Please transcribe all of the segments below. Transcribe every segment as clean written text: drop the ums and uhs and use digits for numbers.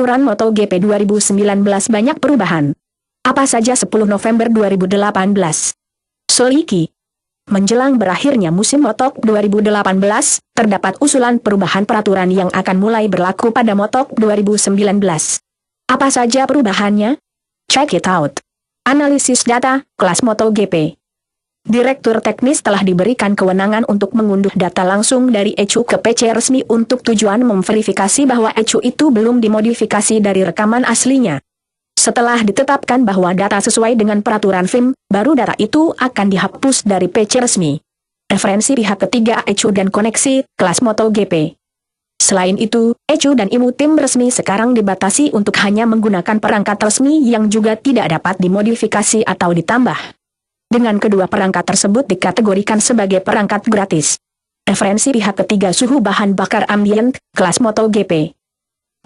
peraturan MotoGP 2019 banyak perubahan. Apa saja 10 November 2018? Soliki. Menjelang berakhirnya musim Motok 2018, terdapat usulan perubahan peraturan yang akan mulai berlaku pada Motok 2019. Apa saja perubahannya? Check it out. Analisis data, kelas MotoGP. Direktur teknis telah diberikan kewenangan untuk mengunduh data langsung dari ECU ke PC resmi untuk tujuan memverifikasi bahwa ECU itu belum dimodifikasi dari rekaman aslinya. Setelah ditetapkan bahwa data sesuai dengan peraturan FIM, baru data itu akan dihapus dari PC resmi. Referensi pihak ketiga ECU dan koneksi, kelas MotoGP. Selain itu, ECU dan IMU tim resmi sekarang dibatasi untuk hanya menggunakan perangkat resmi yang juga tidak dapat dimodifikasi atau ditambah. Dengan kedua perangkat tersebut dikategorikan sebagai perangkat gratis. Referensi pihak ketiga suhu bahan bakar ambient, kelas MotoGP.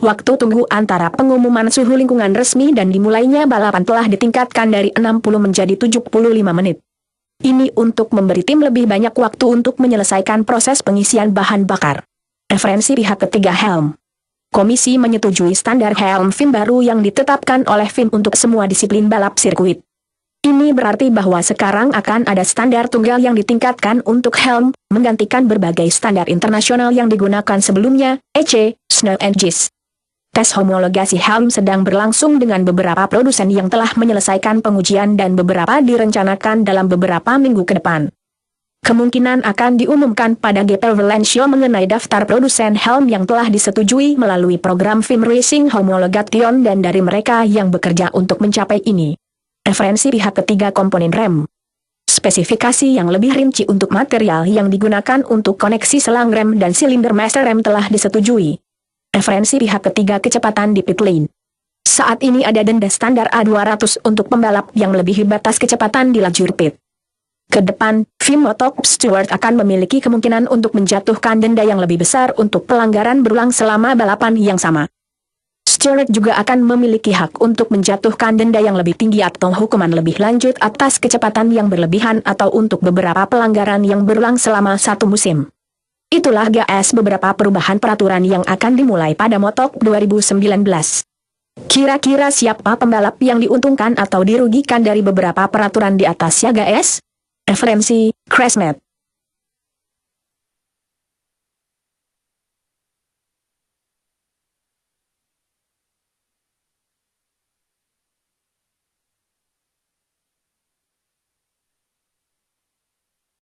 Waktu tunggu antara pengumuman suhu lingkungan resmi dan dimulainya balapan telah ditingkatkan dari 60 menjadi 75 menit. Ini untuk memberi tim lebih banyak waktu untuk menyelesaikan proses pengisian bahan bakar. Referensi pihak ketiga helm. Komisi menyetujui standar helm FIM baru yang ditetapkan oleh FIM untuk semua disiplin balap sirkuit. Ini berarti bahwa sekarang akan ada standar tunggal yang ditingkatkan untuk helm, menggantikan berbagai standar internasional yang digunakan sebelumnya, EC, Snow and Ice. Tes homologasi helm sedang berlangsung dengan beberapa produsen yang telah menyelesaikan pengujian dan beberapa direncanakan dalam beberapa minggu ke depan. Kemungkinan akan diumumkan pada GP Valencia mengenai daftar produsen helm yang telah disetujui melalui program FIM Racing Homologation dan dari mereka yang bekerja untuk mencapai ini. Referensi pihak ketiga komponen rem. Spesifikasi yang lebih rinci untuk material yang digunakan untuk koneksi selang rem dan silinder master rem telah disetujui. Referensi pihak ketiga kecepatan di pit lane. Saat ini ada denda standar A200 untuk pembalap yang melebihi batas kecepatan di lajur pit. Kedepan, FIM Motorsport Steward akan memiliki kemungkinan untuk menjatuhkan denda yang lebih besar untuk pelanggaran berulang selama balapan yang sama. Steward juga akan memiliki hak untuk menjatuhkan denda yang lebih tinggi atau hukuman lebih lanjut atas kecepatan yang berlebihan atau untuk beberapa pelanggaran yang berulang selama satu musim. Itulah guys beberapa perubahan peraturan yang akan dimulai pada Motok 2019. Kira-kira siapa pembalap yang diuntungkan atau dirugikan dari beberapa peraturan di atas ya guys? Referensi, Crashmat.